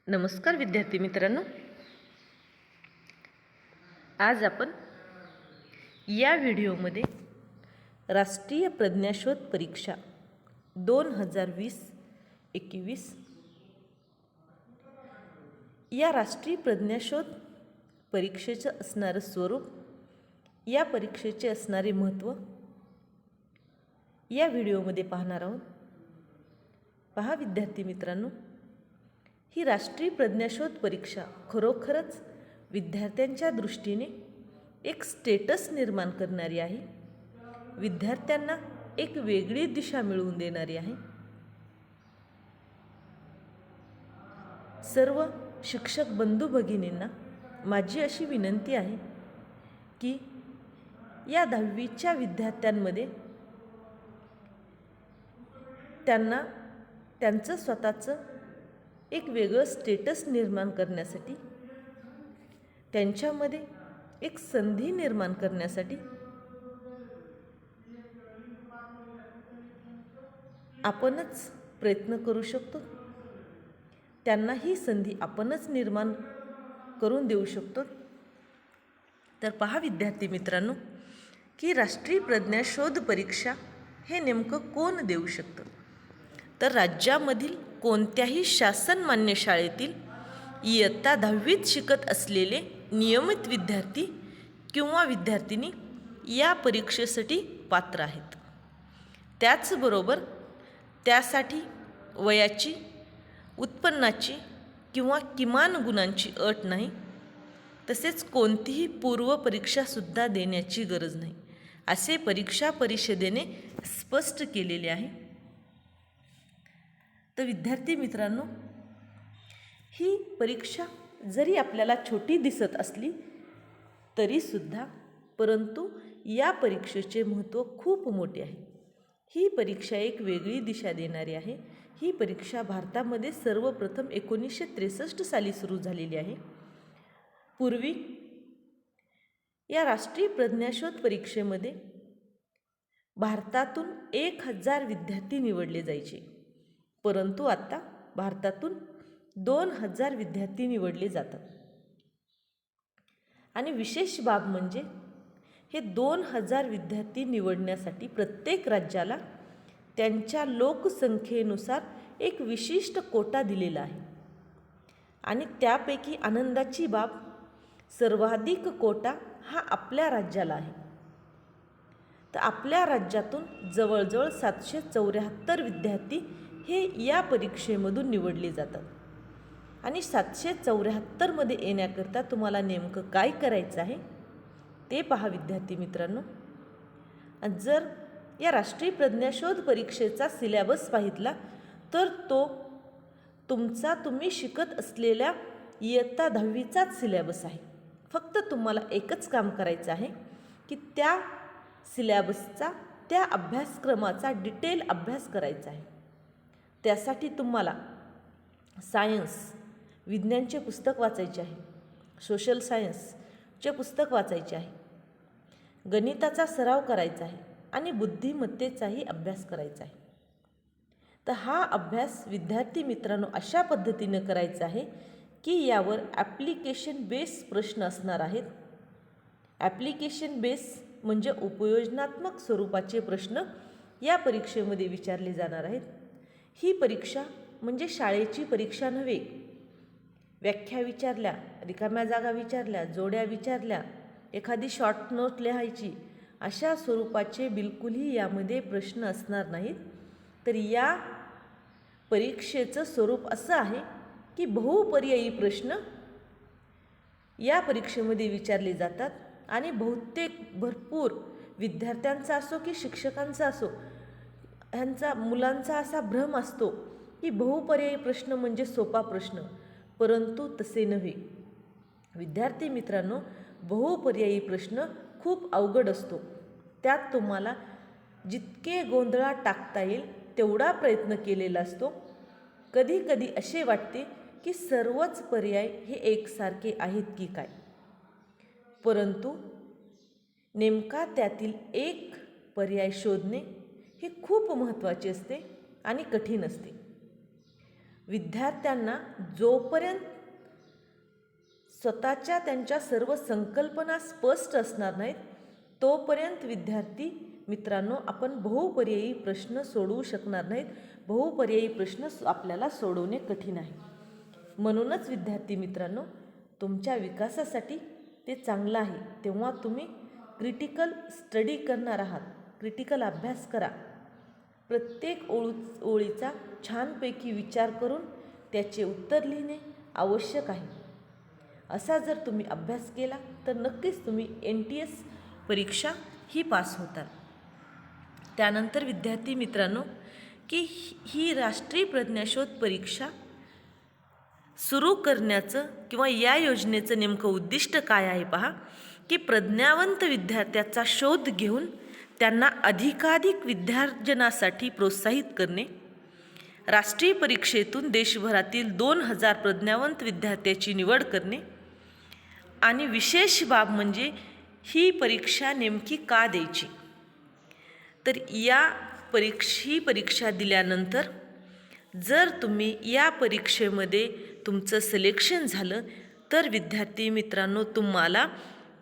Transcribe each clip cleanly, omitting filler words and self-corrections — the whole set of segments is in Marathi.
नमस्कार विद्यार्थी मित्रांनो, आज आपण या व्हिडिओमध्ये राष्ट्रीय प्रज्ञाशोध परीक्षा 2020-21 या राष्ट्रीय प्रज्ञाशोध परीक्षेचं असणारं स्वरूप, या परीक्षेचे असणारे महत्त्व या व्हिडिओमध्ये पाहणार आहोत. पहा विद्यार्थी मित्रांनो, ही राष्ट्रीय प्रज्ञाशोध परीक्षा खरोखरच विद्यार्थ्यांच्या दृष्टीने एक स्टेटस निर्माण करणारी आहे. विद्यार्थ्यांना एक वेगळी दिशा मिळवून देणारी आहे. सर्व शिक्षक बंधू भगिनींना माझी अशी विनंती आहे की या 10वीच्या विद्यार्थ्यांमध्ये त्यांना त्यांचं स्वतःचं एक वेगळं स्टेटस निर्माण करण्यासाठी, त्यांच्यामध्ये एक संधी निर्माण करण्यासाठी आपणच प्रयत्न करू शकतो. त्यांना ही संधी आपणच निर्माण करून देऊ शकतो. तर पहा विद्यार्थी मित्रांनो, की राष्ट्रीय प्रज्ञाशोध परीक्षा हे नेमकं कोण देऊ शकतं? तर राज्यामधील कोणत्याही शासनमान्य शाळेतील इयत्ता 10वीत शिकत असलेले नियमित विद्यार्थी किंवा विद्यार्थिनी या परीक्षेसाठी पात्र आहेत. त्याचबरोबर त्यासाठी वयाची, उत्पन्नाची किंवा किमान गुणांची अट नाही. तसेच कोणतीही पूर्वपरीक्षासुद्धा देण्याची गरज नाही, असे परीक्षा परिषदेने स्पष्ट केलेले आहे. तर विद्यार्थी मित्रांनो, ही परीक्षा जरी आपल्याला छोटी दिसत असली तरीसुद्धा, परंतु या परीक्षेचे महत्त्व खूप मोठे आहे. ही परीक्षा एक वेगळी दिशा देणारी आहे. ही परीक्षा भारतामध्ये सर्वप्रथम 1963 साली सुरू झालेली आहे. पूर्वी या राष्ट्रीय प्रज्ञाशोध परीक्षेमध्ये भारतातून 1000 विद्यार्थी निवडले जायचे, परंतु आता भारतातून 2000 विद्यार्थी निवडले जातात. आणि विशेष बाब म्हणजे हे 2000 विद्यार्थी निवडण्यासाठी प्रत्येक राज्याला त्यांच्या लोकसंख्येनुसार एक विशिष्ट कोटा दिलेला आहे. आणि त्यापैकी आनंदाची बाब, सर्वाधिक कोटा हा आपल्या राज्याला आहे. तर आपल्या राज्यातून जवळजवळ 774 विद्यार्थी हे या परीक्षेमधून निवडले जातात. आणि 774मध्ये येण्याकरता तुम्हाला नेमकं काय करायचं आहे ते पहा विद्यार्थी मित्रांनो. जर या राष्ट्रीय प्रज्ञाशोध परीक्षेचा सिलेबस पाहितला तर तो तुम्ही शिकत असलेल्या इयत्ता 10वीचाच सिलेबस आहे. फक्त तुम्हाला एकच काम करायचं आहे की त्या सिलेबसचा, त्या अभ्यासक्रमाचा डिटेल अभ्यास करायचा आहे. त्यासाठी तुम्हाला सायन्स, विज्ञानचे पुस्तक वाचायचे आहे, सोशल सायन्सचे पुस्तक वाचायचे आहे, गणिताचा सराव करायचा आहे आणि बुद्धिमत्तेचाही अभ्यास करायचा आहे. तर हा अभ्यास विद्यार्थी मित्रांनो अशा पद्धतीनं करायचा आहे की यावर ॲप्लिकेशन बेस प्रश्न असणार आहेत. ॲप्लिकेशन बेस म्हणजे उपयोजनात्मक स्वरूपाचे प्रश्न या परीक्षेमध्ये विचारले जाणार आहेत. ही परीक्षा म्हणजे शाळेची परीक्षा नव्हे. व्याख्या विचारल्या, रिकाम्या जागा विचारल्या, जोड्या विचारल्या, एखादी शॉर्ट नोट लिहायची, अशा स्वरूपाचे बिलकुलही यामध्ये प्रश्न असणार नाहीत. तर या परीक्षेचं स्वरूप असं आहे की बहुपर्यायी प्रश्न या परीक्षेमध्ये विचारले जातात. आणि भरपूर विद्यार्थ्यांचा असो की शिक्षकांचा असो, ह्यांचा मुलांचा असा भ्रम असतो की बहुपर्यायी प्रश्न म्हणजे सोपा प्रश्न, परंतु तसे नव्हे. विद्यार्थी मित्रांनो, बहुपर्यायी प्रश्न खूप अवघड असतो. त्यात तुम्हाला जितके गोंधळात टाकता येईल तेवढा प्रयत्न केलेला असतो. कधी कधी असे वाटते की सर्वच पर्याय हे एकसारखे आहेत की काय, परंतु नेमका त्यातील एक पर्याय शोधणे हे खूप महत्त्वाचे असते आणि कठीण असते. विद्यार्थ्यांना जोपर्यंत स्वतःच्या त्यांच्या सर्व संकल्पना स्पष्ट असणार नाहीत तोपर्यंत विद्यार्थी मित्रांनो आपण बहुपर्यायी प्रश्न सोडवू शकणार नाहीत. बहुपर्यायी प्रश्न आपल्याला सोडवणे कठीण आहे. म्हणूनच विद्यार्थी मित्रांनो, तुमच्या विकासासाठी ते चांगलं आहे. तेव्हा तुम्ही क्रिटिकल स्टडी करणार आहात, क्रिटिकल अभ्यास करा. प्रत्येक ओळीचा छानपैकी विचार करून त्याचे उत्तर लिहिणे आवश्यक आहे. असा जर तुम्ही अभ्यास केला तर नक्कीच तुम्ही NTS परीक्षा ही पास होताल. त्यानंतर विद्यार्थी मित्रांनो, की ही राष्ट्रीय प्रज्ञाशोध परीक्षा सुरू करण्याचं किंवा या योजनेचं नेमकं उद्दिष्ट काय आहे पहा, की प्रज्ञावंत विद्यार्थ्याचा शोध घेऊन त्यांना अधिकाधिक विद्यार्जनासाठी प्रोत्साहित करणे, राष्ट्रीय परीक्षेतून देशभरातील 2000 प्रज्ञावंत विद्यार्थ्याची निवड करणे आणि विशेष बाब म्हणजे ही परीक्षा नेमकी का द्यायची. तर ही परीक्षा दिल्यानंतर जर तुम्ही या परीक्षेमध्ये तुमचं सिलेक्शन झालं तर विद्यार्थी मित्रांनो, तुम्हाला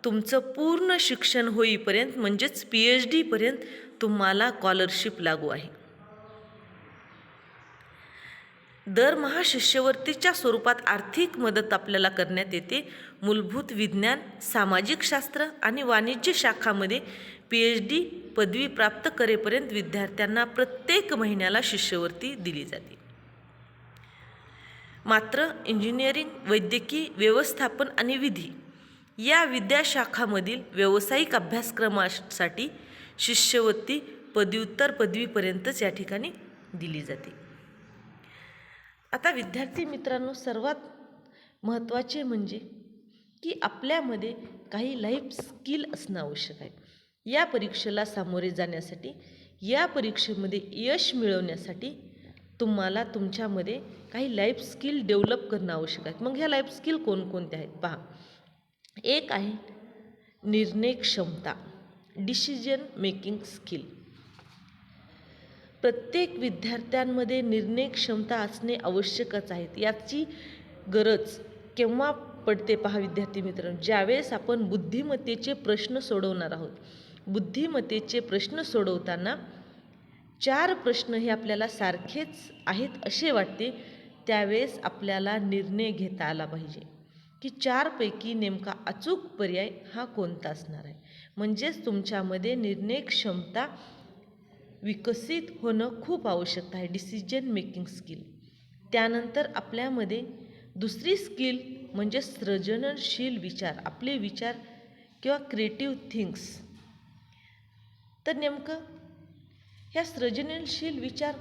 तुमचं पूर्ण शिक्षण होईपर्यंत म्हणजेच PhD पर्यंत तुम्हाला स्कॉलरशिप लागू आहे. दरमहा शिष्यवृत्तीच्या स्वरूपात आर्थिक मदत आपल्याला करण्यात येते. मूलभूत विज्ञान, सामाजिक शास्त्र आणि वाणिज्य शाखामध्ये PhD पदवी प्राप्त करेपर्यंत विद्यार्थ्यांना प्रत्येक महिन्याला शिष्यवृत्ती दिली जाते. मात्र इंजिनिअरिंग, वैद्यकीय, व्यवस्थापन आणि विधी या विद्याशाखामधील व्यावसायिक अभ्यासक्रमासाठी शिष्यवृत्ती पदव्युत्तर पदवीपर्यंतच या ठिकाणी दिली जाते. आता विद्यार्थी मित्रांनो, सर्वात महत्त्वाचे म्हणजे की आपल्यामध्ये काही लाईफ स्किल असणं आवश्यक आहे. या परीक्षेला सामोरे जाण्यासाठी, या परीक्षेमध्ये यश मिळवण्यासाठी तुम्हाला तुमच्यामध्ये काही लाईफ स्किल डेव्हलप करणं आवश्यक आहे. मग ह्या लाईफ स्किल कोणकोणत्या आहेत पहा. एक आहे निर्णय क्षमता, डिसिजन मेकिंग स्किल. प्रत्येक विद्यार्थ्यांमध्ये निर्णय क्षमता असणे आवश्यकच आहे. याची गरज केव्हा पडते पहा विद्यार्थी मित्रांनो, ज्यावेळेस आपण बुद्धिमत्तेचे प्रश्न सोडवणार आहोत. बुद्धिमत्तेचे प्रश्न सोडवताना 4 प्रश्न हे आपल्याला सारखेच आहेत असे वाटते, त्यावेळेस आपल्याला निर्णय घेता आला पाहिजे की 4 पैकी नेमका अचूक पर्याय हा कोणता असणार आहे. म्हणजेच तुमच्यामध्ये निर्णय क्षमता विकसित होणं खूप आवश्यक आहे, डिसिजन मेकिंग स्किल. त्यानंतर आपल्यामध्ये दुसरी स्किल म्हणजे सृजनशील विचार, आपले विचार किंवा क्रिएटिव्ह थिंग्स. तर नेमकं ह्या सृजनशील विचार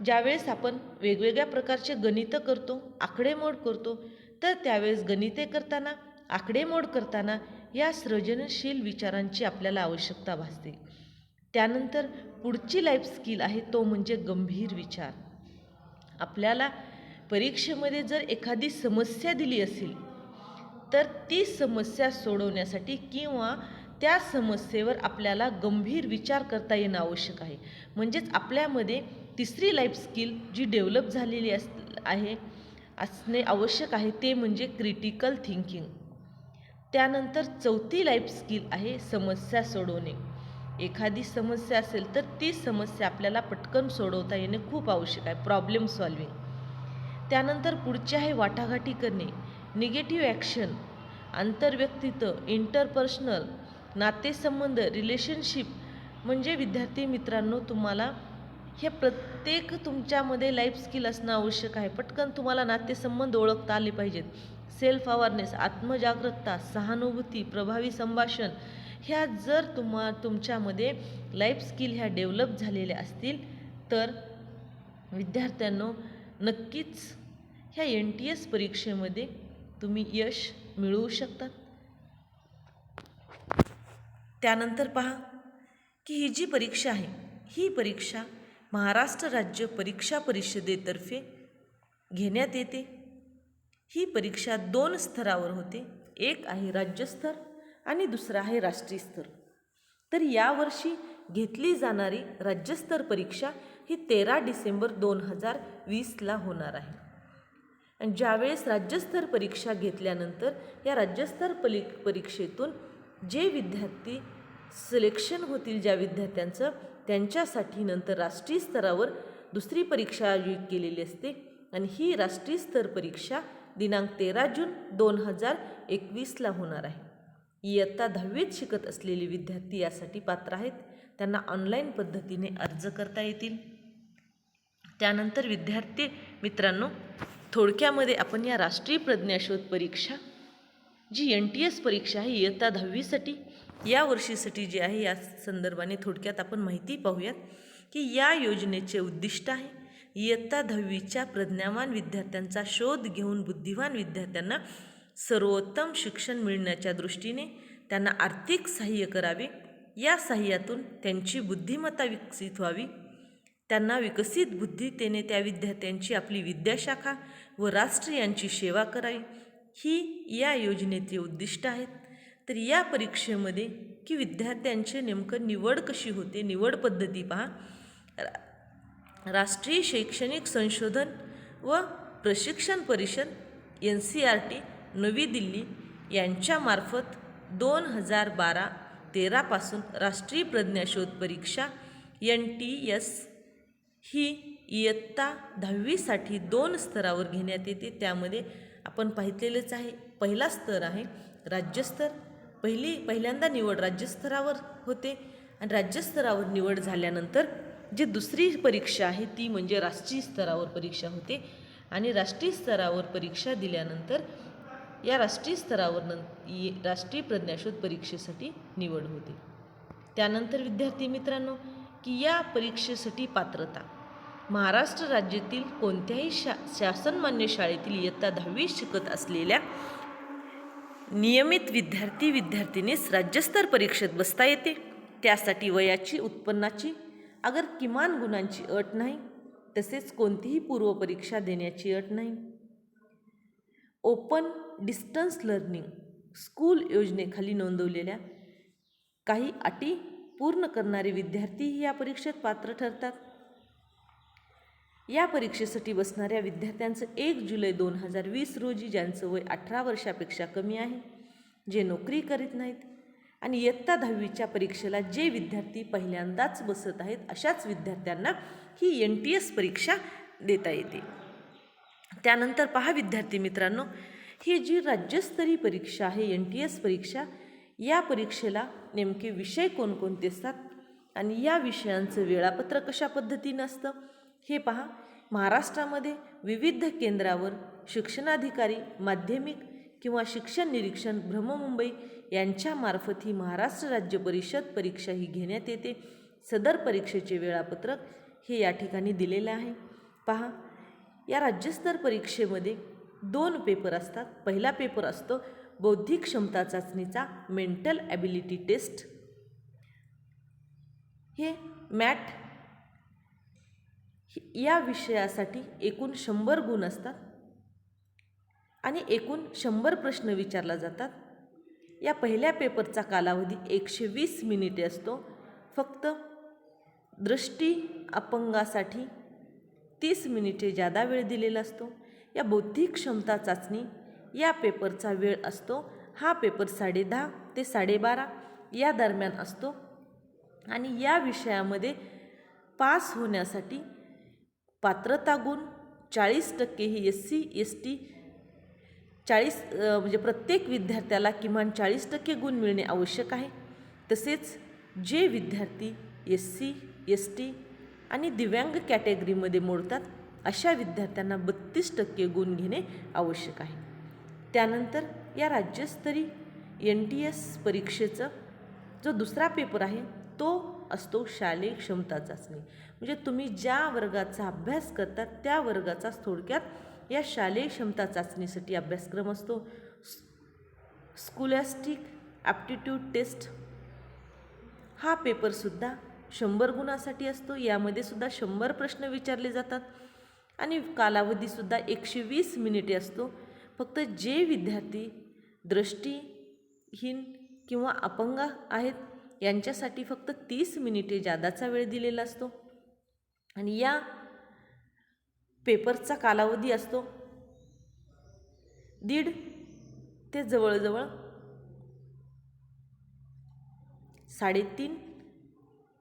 ज्यावेळेस आपण वेगवेगळ्या प्रकारचे गणितं करतो, आकडेमोड करतो, तर त्यावेळेस गणिते करताना, आकडेमोड करताना या सृजनशील विचारांची आपल्याला आवश्यकता भासते. त्यानंतर पुढची लाईफ स्किल आहे तो म्हणजे गंभीर विचार. आपल्याला परीक्षेमध्ये जर एखादी समस्या दिली असेल तर ती समस्या सोडवण्यासाठी किंवा त्या समस्येवर आपल्याला गंभीर विचार करता येणं आवश्यक आहे. म्हणजेच आपल्यामध्ये तिसरी लाईफ स्किल जी डेव्हलप झालेली असणे आवश्यक आहे ते म्हणजे क्रिटिकल थिंकिंग. त्यानंतर चौथी लाईफ स्किल आहे समस्या सोडवणे. एखादी समस्या असेल तर ती समस्या आपल्याला पटकन सोडवता येणे खूप आवश्यक आहे, प्रॉब्लेम सॉल्विंग. त्यानंतर पुढचे आहे वाटाघाटी करणे, निगेटिव्ह ॲक्शन, आंतरव्यक्तित्व, इंटरपर्सनल, नातेसंबंध, रिलेशनशिप. म्हणजे विद्यार्थी मित्रांनो, तुम्हाला हे प्रत्येक तुमच्यामध्ये लाईफ स्किल असणं आवश्यक आहे. पटकन तुम्हाला नातेसंबंध ओळखता आले पाहिजेत. सेल्फ अवेअरनेस, आत्मजागरूकता, सहानुभूती, प्रभावी संभाषण, ह्या जर तुमच्यामध्ये लाईफ स्किल ह्या डेव्हलप झालेल्या असतील तर विद्यार्थ्यांनो नक्कीच ह्या NTS परीक्षेमध्ये तुम्ही यश मिळवू शकतात. त्यानंतर पहा की ही जी परीक्षा आहे ही परीक्षा महाराष्ट्र राज्य परीक्षा परिषदेतर्फे घेण्यात येते. ही परीक्षा 2 स्तरावर होते. एक आहे राज्यस्तर आणि दुसरा आहे राष्ट्रीय स्तर. तर यावर्षी घेतली जाणारी राज्यस्तर परीक्षा ही 13 डिसेंबर 2020ला होणार आहे. आणि ज्यावेळेस राज्यस्तर परीक्षा घेतल्यानंतर या राज्यस्तर परीक्षेतून जे विद्यार्थी सिलेक्शन होतील ज्या विद्यार्थ्यांचं, त्यांच्यासाठी नंतर राष्ट्रीय स्तरावर दुसरी परीक्षा आयोजित केलेली असते. आणि ही राष्ट्रीय स्तर परीक्षा दिनांक 13 जून 2021ला होणार आहे. इयत्ता 10वीत शिकत असलेले विद्यार्थी यासाठी पात्र आहेत. त्यांना ऑनलाईन पद्धतीने अर्ज करता येतील. त्यानंतर विद्यार्थी मित्रांनो, थोडक्यामध्ये आपण या राष्ट्रीय प्रज्ञाशोध परीक्षा जी NTS परीक्षा आहे इयत्ता 10वीसाठी या वर्षीसाठी जी आहे, या संदर्भाने थोडक्यात आपण माहिती पाहूयात की या योजनेचे उद्दिष्ट आहे इयत्ता 10वीच्या प्रज्ञावान विद्यार्थ्यांचा शोध घेऊन बुद्धिवान विद्यार्थ्यांना सर्वोत्तम शिक्षण मिळण्याच्या दृष्टीने त्यांना आर्थिक सहाय्य करावे. या सहाय्यातून त्यांची बुद्धिमत्ता विकसित व्हावी. त्यांना विकसित बुद्धीतेने त्या विद्यार्थ्यांची आपली विद्याशाखा व राष्ट्र यांची सेवा करावी, ही या योजनेचे उद्दिष्ट आहेत. तर या परीक्षेमध्ये की विद्यार्थ्यांचे नेमकं निवड कशी होते, निवड पद्धती पहा. राष्ट्रीय शैक्षणिक संशोधन व प्रशिक्षण परिषद NCERT नवी दिल्ली यांच्यामार्फत 2012-13 पासून राष्ट्रीय प्रज्ञाशोध परीक्षा NTS ही इयत्ता 10वीसाठी 2 स्तरावर घेण्यात येते. त्यामध्ये आपण पाहिलेलेच आहे, पहिला स्तर आहे राज्यस्तर. पहिल्यांदा निवड राज्यस्तरावर होते आणि राज्यस्तरावर निवड झाल्यानंतर जी दुसरी परीक्षा आहे ती म्हणजे राष्ट्रीय स्तरावर परीक्षा होते. आणि राष्ट्रीय स्तरावर परीक्षा दिल्यानंतर या राष्ट्रीय स्तरावर राष्ट्रीय प्रज्ञाशोध परीक्षेसाठी निवड होते. त्यानंतर विद्यार्थी मित्रांनो, की या परीक्षेसाठी पात्रता महाराष्ट्र राज्यातील कोणत्याही शासनमान्य शाळेतील इयत्ता 10वी शिकत असलेल्या नियमित विद्यार्थीनीस राज्यस्तर परीक्षेत बसता येते. त्यासाठी वयाची, उत्पन्नाची, अगर किमान गुणांची अट नाही, तसेच कोणतीही पूर्वपरीक्षा देण्याची अट नाही. ओपन डिस्टन्स लर्निंग स्कूल योजनेखाली नोंदवलेल्या काही अटी पूर्ण करणारे विद्यार्थीही या परीक्षेत पात्र ठरतात. या परीक्षेसाठी बसणाऱ्या विद्यार्थ्यांचं 1 जुलै 2020 रोजी ज्यांचं वय 18 वर्षापेक्षा कमी आहे, जे नोकरी करीत नाहीत आणि इयत्ता 10वीच्या परीक्षेला जे विद्यार्थी पहिल्यांदाच बसत आहेत, अशाच विद्यार्थ्यांना ही NTS परीक्षा देता येते. त्यानंतर पहा विद्यार्थी मित्रांनो, ही जी राज्यस्तरीय परीक्षा आहे NTS परीक्षा, या परीक्षेला नेमके विषय कोणकोणते असतात आणि या विषयांचं वेळापत्रक कशा पद्धतीनं असतं हे पहा. महाराष्ट्रामध्ये विविध केंद्रावर शिक्षणाधिकारी, माध्यमिक किंवा शिक्षण निरीक्षण भ्रममुंबई यांच्यामार्फत ही महाराष्ट्र राज्य परिषद परीक्षा ही घेण्यात येते. सदर परीक्षेचे वेळापत्रक हे या ठिकाणी दिलेले आहे. पहा, या राज्यस्तर परीक्षेमध्ये 2 पेपर असतात. पहिला पेपर असतो बौद्धिक क्षमता चाचणीचा मेंटल ॲबिलिटी टेस्ट, हे मॅट. या विषयासाठी एकूण 100 गुण असतात आणि एकूण 100 प्रश्न विचारला जातात. या पहिल्या पेपरचा कालावधी 120 मिनिटे असतो. फक्त दृष्टी अपंगासाठी 30 मिनिटे जादा वेळ दिलेला असतो. या बौद्धिक क्षमता चाचणी या पेपरचा वेळ असतो, हा पेपर 10:30 ते 12:30 या दरम्यान असतो. आणि या विषयामध्ये पास होण्यासाठी पात्रता गुण 40% ही SC ST 40 म्हणजे प्रत्येक विद्यार्थ्याला किमान 40% गुण मिळणे आवश्यक आहे. तसेच जे विद्यार्थी SC ST आणि दिव्यांग कॅटेगरीमध्ये मोडतात अशा विद्यार्थ्यांना 32% गुण घेणे आवश्यक आहे. त्यानंतर या राज्यस्तरीय NTS परीक्षेचा जो दुसरा पेपर आहे तो असतो शालेय क्षमता चाचणी. म्हणजे तुम्ही ज्या वर्गाचा अभ्यास करतात त्या वर्गाचा थोडक्यात या शालेय क्षमता चाचणीसाठी अभ्यासक्रम असतो. स्कॉलॅस्टिक ॲप्टिट्यूड टेस्ट हा पेपरसुद्धा 100 गुणासाठी असतो. यामध्ये सुद्धा 100 प्रश्न विचारले जातात आणि कालावधीसुद्धा 120 मिनिटे असतो. फक्त जे विद्यार्थी दृष्टीहीन किंवा अपंग आहेत यांच्यासाठी फक्त 30 मिनिटे जादाचा वेळ दिलेला असतो. आणि या पेपरचा कालावधी असतो 1.5 ते जवळजवळ 3.5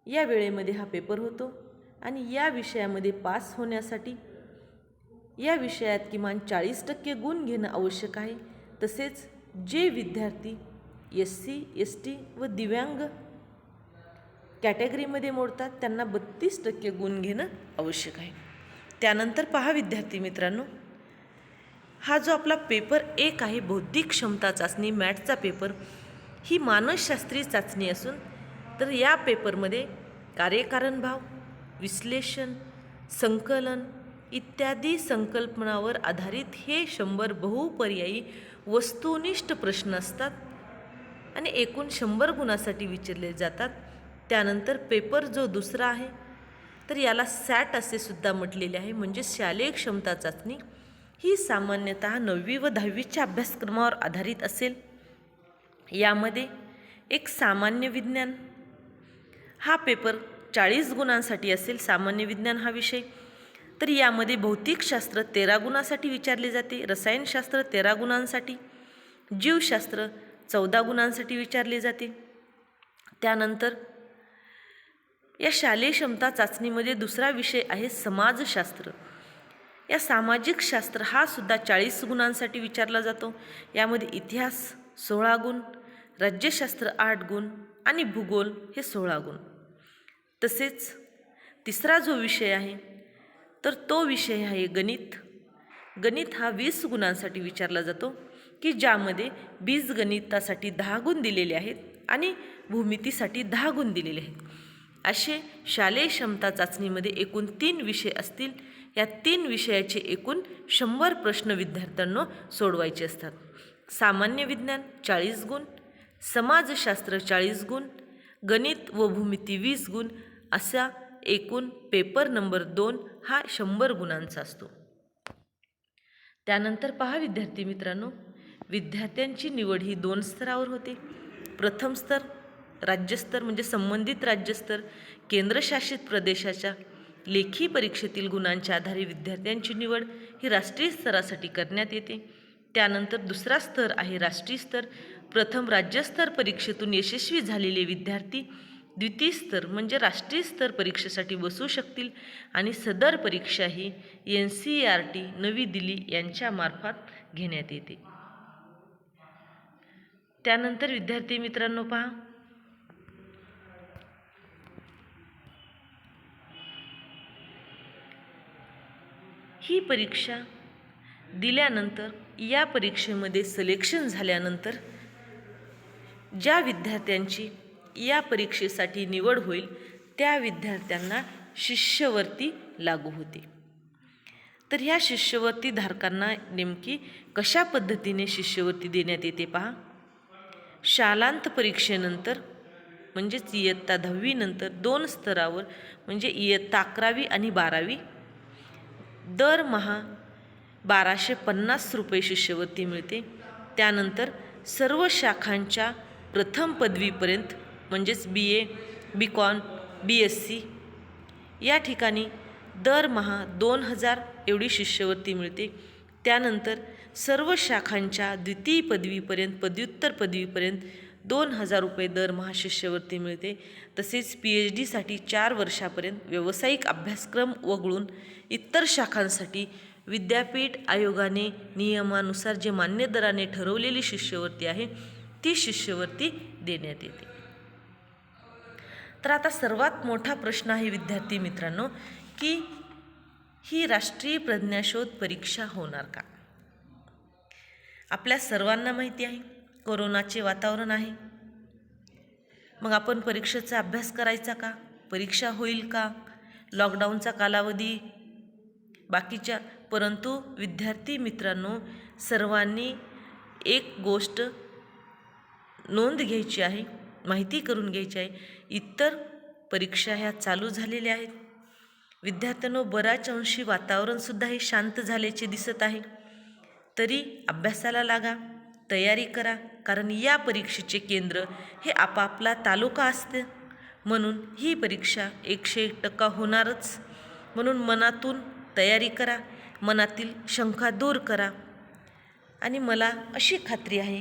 या वेळेमध्ये हा पेपर होतो. आणि या विषयामध्ये पास होण्यासाठी या विषयात किमान 40% गुण घेणं आवश्यक आहे. तसेच जे विद्यार्थी SC, ST व दिव्यांग कॅटेगरीमध्ये मोडतात त्यांना 32% गुण घेणं आवश्यक आहे. त्यानंतर पहा विद्यार्थी मित्रांनो, हा जो आपला पेपर 1 आहे बौद्धिक क्षमता चाचणी मॅथचा पेपर, ही मानसशास्त्रीय चाचणी असून तर या पेपरमध्ये कार्यकारण भाव, विश्लेषण, संकलन इत्यादी संकल्पनावर आधारित हे 100 बहुपर्यायी वस्तुनिष्ठ प्रश्न असतात आणि एकूण 100 गुणासाठी विचारले जातात. त्यानंतर पेपर जो दुसरा आहे तर याला सॅट असे सुद्धा म्हटलेले आहे, म्हणजे शालेय क्षमता चाचणी. ही सामान्यतः 9वी व 10वीच्या अभ्यासक्रमावर आधारित असेल. यामध्ये एक सामान्य विज्ञान हा पेपर 40 गुणांसाठी असेल. सामान्य विज्ञान हा विषय, तर यामध्ये भौतिकशास्त्र 13 गुणांसाठी विचारले जाते, रसायनशास्त्र 13 गुणांसाठी, जीवशास्त्र 14 गुणांसाठी विचारले जाते. त्यानंतर या शालेय क्षमता चाचणीमध्ये दुसरा विषय आहे समाजशास्त्र. या सामाजिक शास्त्र हा सुद्धा 40 गुणांसाठी विचारला जातो. यामध्ये इतिहास 16 गुण, राज्यशास्त्र 8 गुण आणि भूगोल हे 16 गुण. तसेच तिसरा जो विषय आहे तर तो विषय आहे गणित. गणित हा 20 गुणांसाठी विचारला जातो, की ज्यामध्ये बीजगणितासाठी 10 गुण दिलेले आहेत आणि भूमितीसाठी 10 गुण दिलेले आहेत. असे शालेय क्षमता चाचणीमध्ये एकूण 3 विषय असतील. या 3 विषयाचे एकूण 100 प्रश्न विद्यार्थ्यांना सोडवायचे असतात. सामान्य विज्ञान 40 गुण, समाजशास्त्र 40 गुण, गणित व भूमिती 20 गुण, असा एकूण पेपर नंबर 2 हा 100 गुणांचा असतो. त्यानंतर पहा विद्यार्थी मित्रांनो, विद्यार्थ्यांची निवड ही 2 स्तरावर होते. प्रथम स्तर राज्यस्तर म्हणजे संबंधित राज्यस्तर केंद्रशासित प्रदेशाच्या लेखी परीक्षेतील गुणांच्या आधारे विद्यार्थ्यांची निवड ही राष्ट्रीय स्तरासाठी करण्यात येते. त्यानंतर दुसरा स्तर आहे राष्ट्रीय स्तर. प्रथम राज्यस्तर परीक्षेतून यशस्वी झालेले विद्यार्थी द्वितीय स्तर म्हणजे राष्ट्रीय स्तर परीक्षेसाठी बसू शकतील आणि सदर परीक्षा ही NCERT नवी दिल्ली यांच्यामार्फत घेण्यात येते. त्यानंतर विद्यार्थी मित्रांनो पहा, ही परीक्षा दिल्यानंतर या परीक्षेमध्ये सिलेक्शन झाल्यानंतर ज्या विद्यार्थ्यांची या परीक्षेसाठी निवड होईल त्या विद्यार्थ्यांना शिष्यवृत्ती लागू होते. तर ह्या शिष्यवृत्ती धारकांना नेमकी कशा पद्धतीने शिष्यवृत्ती देण्यात येते पहा. शालांत परीक्षेनंतर म्हणजेच इयत्ता 10वी नंतर 2 स्तरावर म्हणजे इयत्ता 11वी आणि 12वी दरमहा 1250 रुपये शिष्यवृत्ती मिळते. त्यानंतर सर्व शाखांच्या प्रथम पदवीपर्यंत म्हणजेच BA, BCom, BSc या ठिकाणी दरमहा 2000 एवढी शिष्यवृत्ती मिळते. त्यानंतर सर्व शाखांच्या द्वितीय पदवीपर्यंत पदव्युत्तर पदवीपर्यंत 2000 रुपये दरमहा शिष्यवृत्ती मिळते. तसेच PhDसाठी 4 वर्षापर्यंत व्यावसायिक अभ्यासक्रम वगळून इतर शाखांसाठी विद्यापीठ आयोगाने नियमानुसार जे मान्य दराने ठरवलेली शिष्यवृत्ती आहे ती शिष्यवृत्ती देण्यात येते. तर आता सर्वात मोठा प्रश्न आहे विद्यार्थी मित्रांनो, की ही राष्ट्रीय प्रज्ञाशोध परीक्षा होणार का? आपल्या सर्वांना माहिती आहे कोरोनाचे वातावरण आहे. मग आपण परीक्षेचा अभ्यास करायचा का? परीक्षा होईल का? लॉकडाऊनचा कालावधी बाकीच्या, परंतु विद्यार्थी मित्रांनो सर्वांनी एक गोष्ट नोंद घ्यायची आहे, माहिती करून घ्यायची आहे. इतर परीक्षा ह्या चालू झालेल्या आहेत. विद्यार्थ्यांनो बऱ्याच अंशी वातावरणसुद्धा हे शांत झाल्याचे दिसत आहे. तरी अभ्यासाला लागा, तयारी करा, कारण या परीक्षेचे केंद्र हे आपापला तालुका असते. म्हणून ही परीक्षा 101% होणारच. म्हणून मनातून तयारी करा, मनातील शंका दूर करा आणि मला अशी खात्री आहे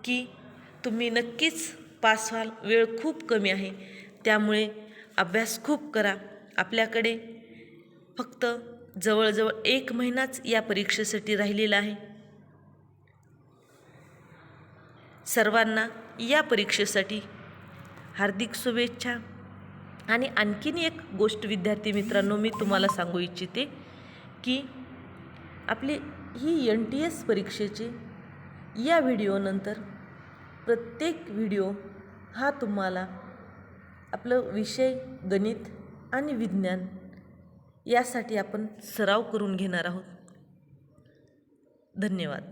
की तुम्ही नक्कीच पास व्हाल. वेळ खूप कमी आहे, त्यामुळे अभ्यास खूप करा. आपल्याकडे फक्त जवळजवळ 1 महिनाच या परीक्षेसाठी राहिलेला आहे. सर्वांना या परीक्षेसाठी हार्दिक शुभेच्छा. आणि आणखीन एक गोष्ट विद्यार्थी मित्रांनो मी तुम्हाला सांगू इच्छिते की आपली ही NTS परीक्षेची या व्हिडिओनंतर प्रत्येक व्हिडिओ हा तुम्हाला आपलं विषय गणित आणि विज्ञान यासाठी आपण सराव करून घेणार आहोत. धन्यवाद.